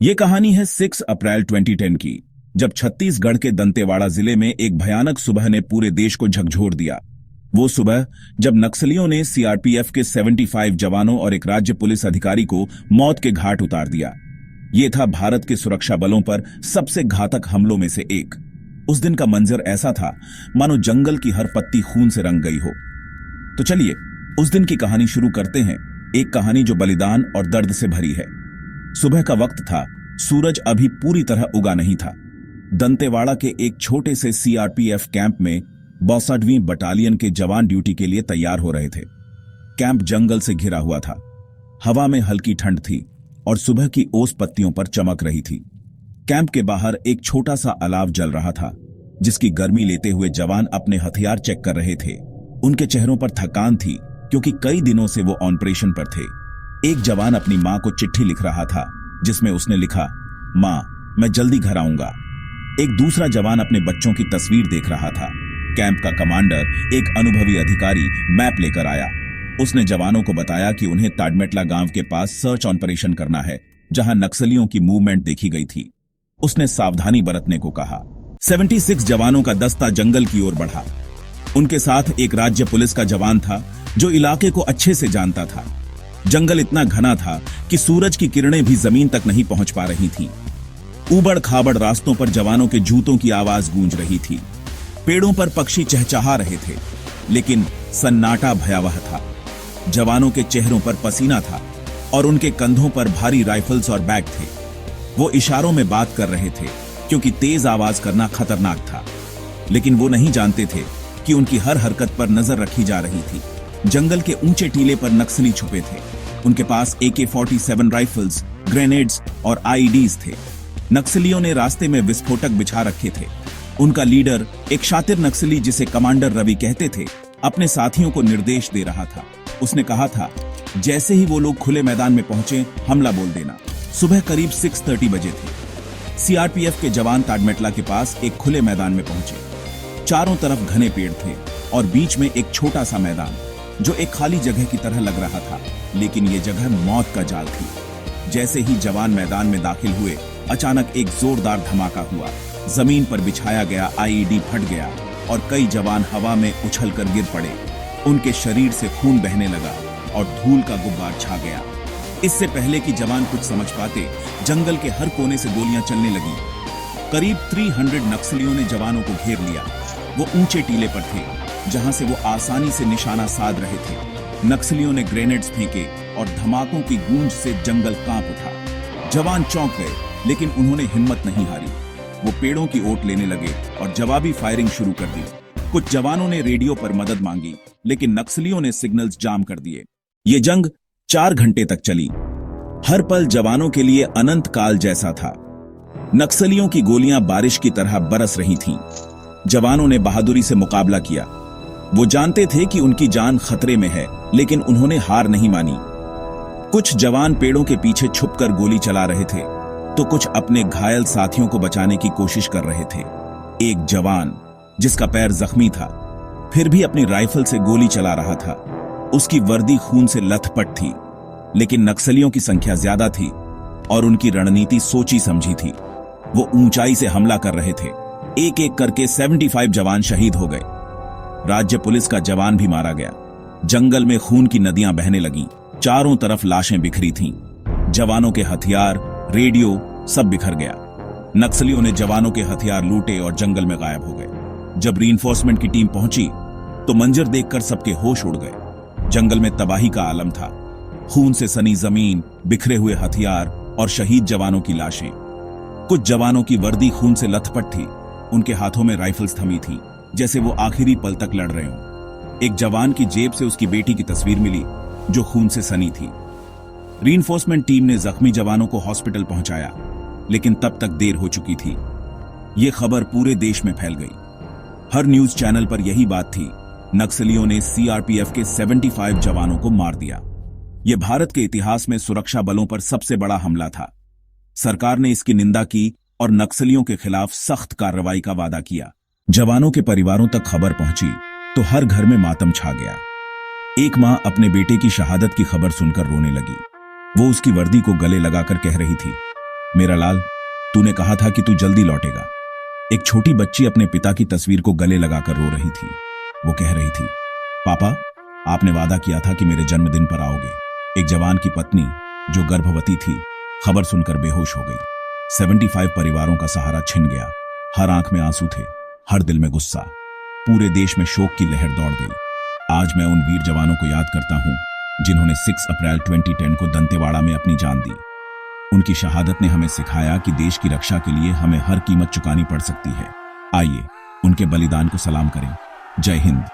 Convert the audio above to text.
ये कहानी है 6 अप्रैल 2010 की, जब छत्तीसगढ़ के दंतेवाड़ा जिले में एक भयानक सुबह ने पूरे देश को झकझोर दिया। वो सुबह जब नक्सलियों ने सीआरपीएफ के 75 जवानों और एक राज्य पुलिस अधिकारी को मौत के घाट उतार दिया। ये था भारत के सुरक्षा बलों पर सबसे घातक हमलों में से एक। उस दिन का मंजर ऐसा था मानो जंगल की हर पत्ती खून से रंग गई हो। तो चलिए उस दिन की कहानी शुरू करते हैं, एक कहानी जो बलिदान और दर्द से भरी है। सुबह का वक्त था, सूरज अभी पूरी तरह उगा नहीं था। दंतेवाड़ा के एक छोटे से सीआरपीएफ कैंप में 62वीं बटालियन के जवान ड्यूटी के लिए तैयार हो रहे थे। कैंप जंगल से घिरा हुआ था, हवा में हल्की ठंड थी और सुबह की ओस पत्तियों पर चमक रही थी। कैंप के बाहर एक छोटा सा अलाव जल रहा था, जिसकी गर्मी लेते हुए जवान अपने हथियार चेक कर रहे थे। उनके चेहरों पर थकान थी, क्योंकि कई दिनों से वो ऑपरेशन पर थे। एक जवान अपनी मां को चिट्ठी लिख रहा था, जिसमें उसने लिखा, मां, मैं जल्दी घर आऊंगा। एक दूसरा जवान अपने बच्चों की तस्वीर देख रहा था। कैंप का कमांडर, एक अनुभवी अधिकारी, मैप लेकर आया। उसने जवानों को बताया कि उन्हें ताडमेटला गांव के पास सर्च ऑपरेशन करना है, जहां नक्सलियों की मूवमेंट देखी गई थी। उसने सावधानी बरतने को कहा। 76 जवानों का दस्ता जंगल की ओर बढ़ा। उनके साथ एक राज्य पुलिस का जवान था, जो इलाके को अच्छे से जानता था। जंगल इतना घना था कि सूरज की किरणें भी जमीन तक नहीं पहुंच पा रही थीं। ऊबड़ खाबड़ रास्तों पर जवानों के जूतों की आवाज गूंज रही थी। पेड़ों पर पक्षी चहचहा रहे थे, लेकिन सन्नाटा भयावह था। जवानों के चेहरों पर पसीना था और उनके कंधों पर भारी राइफल्स और बैग थे। वो इशारों में बात कर रहे थे, क्योंकि तेज आवाज करना खतरनाक था। लेकिन वो नहीं जानते थे कि उनकी हर हरकत पर नजर रखी जा रही थी। जंगल के ऊंचे टीले पर नक्सली छुपे थे। उनके पास AK-47 राइफल्स, ग्रेनेड्स और आईईडीज थे। नक्सलियों ने रास्ते में विस्फोटक बिछा रखे थे। उनका लीडर, एक शातिर नक्सली जिसे कमांडर रवि कहते थे, अपने साथियों को निर्देश दे रहा था। उसने कहा था, जैसे ही वो लोग खुले मैदान में पहुंचे, हमला बोल देना। सुबह करीब 6:30 बजे थे। सीआरपीएफ के जवान ताडमेटला के पास एक खुले मैदान में पहुंचे। चारों तरफ घने पेड़ थे और बीच में एक छोटा सा मैदान, जो एक खाली जगह की तरह लग रहा था। लेकिन ये जगह मौत का जाल थी। जैसे ही जवान मैदान में दाखिल हुए, अचानक एक जोरदार धमाका हुआ। जमीन पर बिछाया गया आईईडी फट गया और कई जवान हवा में उछलकर गिर पड़े। उनके शरीर से खून बहने लगा और धूल का गुब्बार छा गया। इससे पहले कि जवान कुछ समझ पाते, जंगल के हर कोने से गोलियां चलने लगी। करीब 300 नक्सलियों ने जवानों को घेर लिया। वो ऊंचे टीले पर थे, जहां से वो आसानी से निशाना साध रहे थे। नक्सलियों ने ग्रेनेड्स फेंके और धमाकों की गूंज से जंगल कांप उठा। जवान चौंक गए, लेकिन उन्होंने हिम्मत नहीं हारी। वो पेड़ों की ओट लेने लगे और जवाबी फायरिंग शुरू कर दी। कुछ जवानों ने रेडियो पर मदद मांगी, लेकिन नक्सलियों ने सिग्नल्स जाम कर दिए। ये जंग 4 घंटे तक चली। हर पल जवानों के लिए अनंत काल जैसा था। नक्सलियों की गोलियां बारिश की तरह बरस रही थीं। जवानों ने बहादुरी से मुकाबला किया। वो जानते थे कि उनकी जान खतरे में है, लेकिन उन्होंने हार नहीं मानी। कुछ जवान पेड़ों के पीछे छुपकर गोली चला रहे थे, तो कुछ अपने घायल साथियों को बचाने की कोशिश कर रहे थे। एक जवान, जिसका पैर जख्मी था, फिर भी अपनी राइफल से गोली चला रहा था। उसकी वर्दी खून से लथपथ थी, लेकिन नक्सलियों की संख्या ज्यादा थी और उनकी रणनीति सोची समझी थी। वो ऊंचाई से हमला कर रहे थे। एक एक करके 75 जवान शहीद हो गए। राज्य पुलिस का जवान भी मारा गया। जंगल में खून की नदियां बहने लगीं। चारों तरफ लाशें बिखरी थीं। जवानों के हथियार, रेडियो सब बिखर गया। नक्सलियों ने जवानों के हथियार लूटे और जंगल में गायब हो गए। जब रीइंफोर्समेंट की टीम पहुंची, तो मंजर देखकर सबके होश उड़ गए। जंगल में तबाही का आलम था। खून से सनी जमीन, बिखरे हुए हथियार और शहीद जवानों की लाशें। कुछ जवानों की वर्दी खून से लथपथ थी। उनके हाथों में राइफल्स थमी थी, जैसे वो आखिरी पल तक लड़ रहे हों। एक जवान की जेब से उसकी बेटी की तस्वीर मिली, जो खून से सनी थी। रीइंफोर्समेंट टीम ने जख्मी जवानों को हॉस्पिटल पहुंचाया, लेकिन तब तक देर हो चुकी थी। यह खबर पूरे देश में फैल गई। हर न्यूज चैनल पर यही बात थी, नक्सलियों ने सीआरपीएफ के 75 जवानों को मार दिया। यह भारत के इतिहास में सुरक्षा बलों पर सबसे बड़ा हमला था। सरकार ने इसकी निंदा की और नक्सलियों के खिलाफ सख्त कार्रवाई का वादा किया। जवानों के परिवारों तक खबर पहुंची तो हर घर में मातम छा गया। एक मां अपने बेटे की शहादत की खबर सुनकर रोने लगी। वो उसकी वर्दी को गले लगाकर कह रही थी, मेरा लाल, तूने कहा था कि तू जल्दी लौटेगा। एक छोटी बच्ची अपने पिता की तस्वीर को गले लगाकर रो रही थी। वो कह रही थी, पापा, आपने वादा किया था कि मेरे जन्मदिन पर आओगे। एक जवान की पत्नी जो गर्भवती थी, खबर सुनकर बेहोश हो गई। 75 परिवारों का सहारा छिन गया। हर आंख में आंसू थे, हर दिल में गुस्सा। पूरे देश में शोक की लहर दौड़ गई। आज मैं उन वीर जवानों को याद करता हूं जिन्होंने 6 अप्रैल 2010 को दंतेवाड़ा में अपनी जान दी। उनकी शहादत ने हमें सिखाया कि देश की रक्षा के लिए हमें हर कीमत चुकानी पड़ सकती है। आइए उनके बलिदान को सलाम करें। जय हिंद।